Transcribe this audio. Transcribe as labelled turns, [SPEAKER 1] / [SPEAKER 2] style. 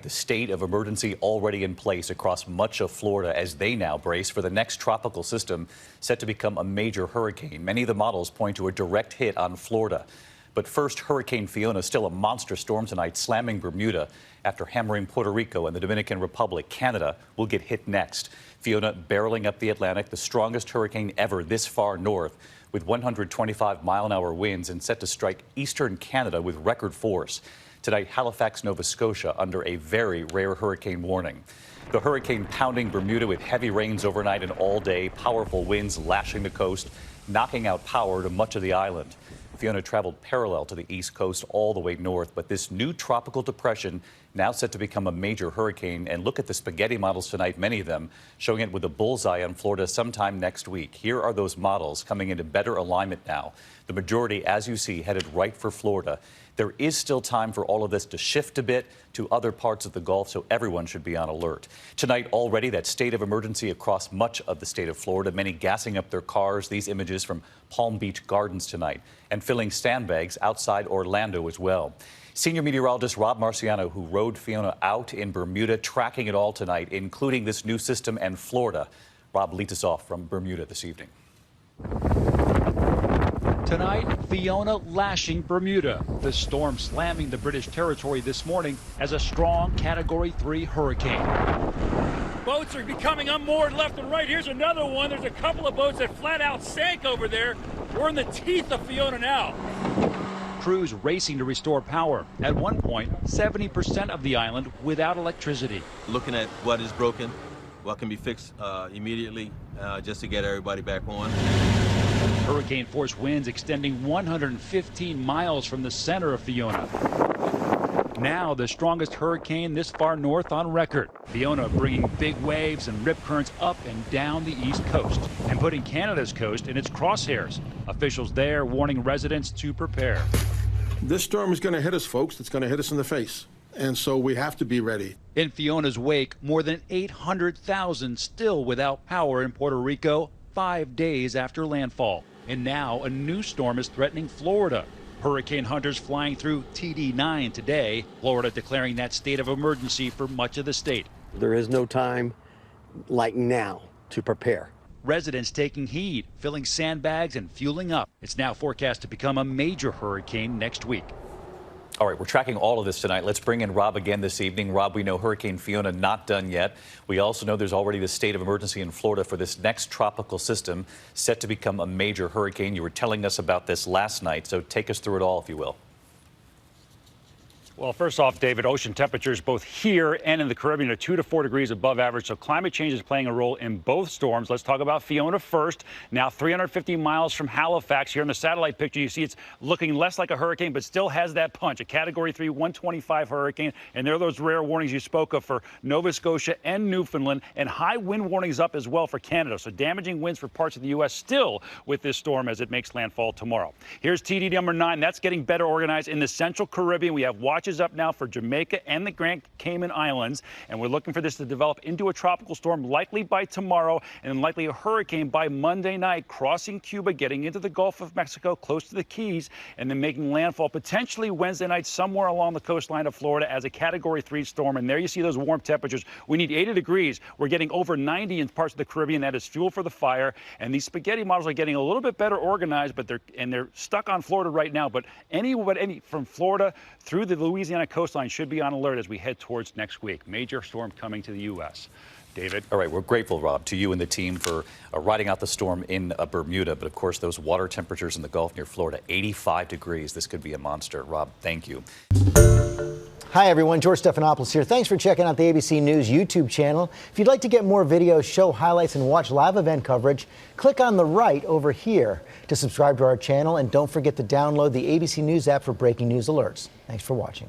[SPEAKER 1] The state of emergency already in place across much of Florida as they now brace for the next tropical system set to become a major hurricane. Many of the models point to a direct hit on Florida. But first, Hurricane Fiona, still a monster storm tonight, slamming Bermuda after hammering Puerto Rico and the Dominican Republic. Canada will get hit next. Fiona barreling up the Atlantic, the strongest hurricane ever this far north, with 125-mile-an-hour winds and set to strike eastern Canada with record force. Tonight, Halifax, Nova Scotia under a very rare hurricane warning. The hurricane pounding Bermuda with heavy rains overnight and all day, powerful winds lashing the coast, knocking out power to much of the island. Fiona traveled parallel to the east coast all the way north, but this new tropical depression now set to become a major hurricane. And look at the spaghetti models tonight, many of them showing it with a bullseye on Florida sometime next week. Here are those models coming into better alignment now. The majority, as you see, headed right for Florida. There is still time for all of this to shift a bit to other parts of the Gulf, so everyone should be on alert. Tonight already, that state of emergency across much of the state of Florida, many gassing up their cars. These images from Palm Beach Gardens tonight, and filling sandbags outside Orlando as well. Senior meteorologist Rob Marciano, who rode Fiona out in Bermuda, tracking it all tonight, including this new system and Florida. Rob leads us off from Bermuda this evening.
[SPEAKER 2] Tonight, Fiona lashing Bermuda. The storm slamming the British territory this morning as a strong Category 3 hurricane.
[SPEAKER 3] Boats are becoming unmoored left and right. Here's another one. There's a couple of boats that flat out sank over there. We're in the teeth of Fiona now.
[SPEAKER 2] Crews racing to restore power. At one point, 70% of the island without electricity.
[SPEAKER 4] Looking at what is broken, what can be fixed immediately, just to get everybody back on.
[SPEAKER 2] Hurricane-force winds extending 115 miles from the center of Fiona. Now the strongest hurricane this far north on record. Fiona bringing big waves and rip currents up and down the east coast and putting Canada's coast in its crosshairs. Officials there warning residents to prepare.
[SPEAKER 5] This storm is going to hit us, folks. It's going to hit us in the face. And so we have to be ready.
[SPEAKER 2] In Fiona's wake, more than 800,000 still without power in Puerto Rico 5 days after landfall. And now a new storm is threatening Florida. Hurricane hunters flying through TD9 today. Florida declaring that state of emergency for much of the state.
[SPEAKER 6] There is no time like now to prepare.
[SPEAKER 2] Residents taking heed, filling sandbags and fueling up. It's now forecast to become a major hurricane next week.
[SPEAKER 1] All right, we're tracking all of this tonight. Let's bring in Rob again this evening. Rob, we know Hurricane Fiona not done yet. We also know there's already the state of emergency in Florida for this next tropical system set to become a major hurricane. You were telling us about this last night, so take us through it all, if you will.
[SPEAKER 3] Well, first off, David, ocean temperatures both here and in the Caribbean are 2 to 4 degrees above average, so climate change is playing a role in both storms. Let's talk about Fiona first. Now 350 miles from Halifax. Here in the satellite picture, you see it's looking less like a hurricane, but still has that punch, a Category 3, 125 hurricane. And there are those rare warnings you spoke of for Nova Scotia and Newfoundland, and high wind warnings up as well for Canada. So damaging winds for parts of the U.S. still with this storm as it makes landfall tomorrow. Here's TD number 9. That's getting better organized in the central Caribbean. We have watches up now for Jamaica and the Grand Cayman Islands, and we're looking for this to develop into a tropical storm likely by tomorrow and then likely a hurricane by Monday night, crossing Cuba, getting into the Gulf of Mexico, close to the Keys, and then making landfall potentially Wednesday night somewhere along the coastline of Florida as a Category 3 storm. And there you see those warm temperatures. We need 80 degrees. We're getting over 90 in parts of the Caribbean. That is fuel for the fire. And these spaghetti models are getting a little bit better organized, but they're stuck on Florida right now. But any from Florida through the Louisiana coastline should be on alert as we head towards next week. Major storm coming to the U.S. David.
[SPEAKER 1] All right, we're grateful, Rob, to you and the team for riding out the storm in Bermuda. But, of course, those water temperatures in the Gulf near Florida, 85 degrees. This could be a monster. Rob, thank you.
[SPEAKER 7] Hi, everyone. George Stephanopoulos here. Thanks for checking out the ABC News YouTube channel. If you'd like to get more videos, show highlights, and watch live event coverage, click on the right over here to subscribe to our channel. And don't forget to download the ABC News app for breaking news alerts. Thanks for watching.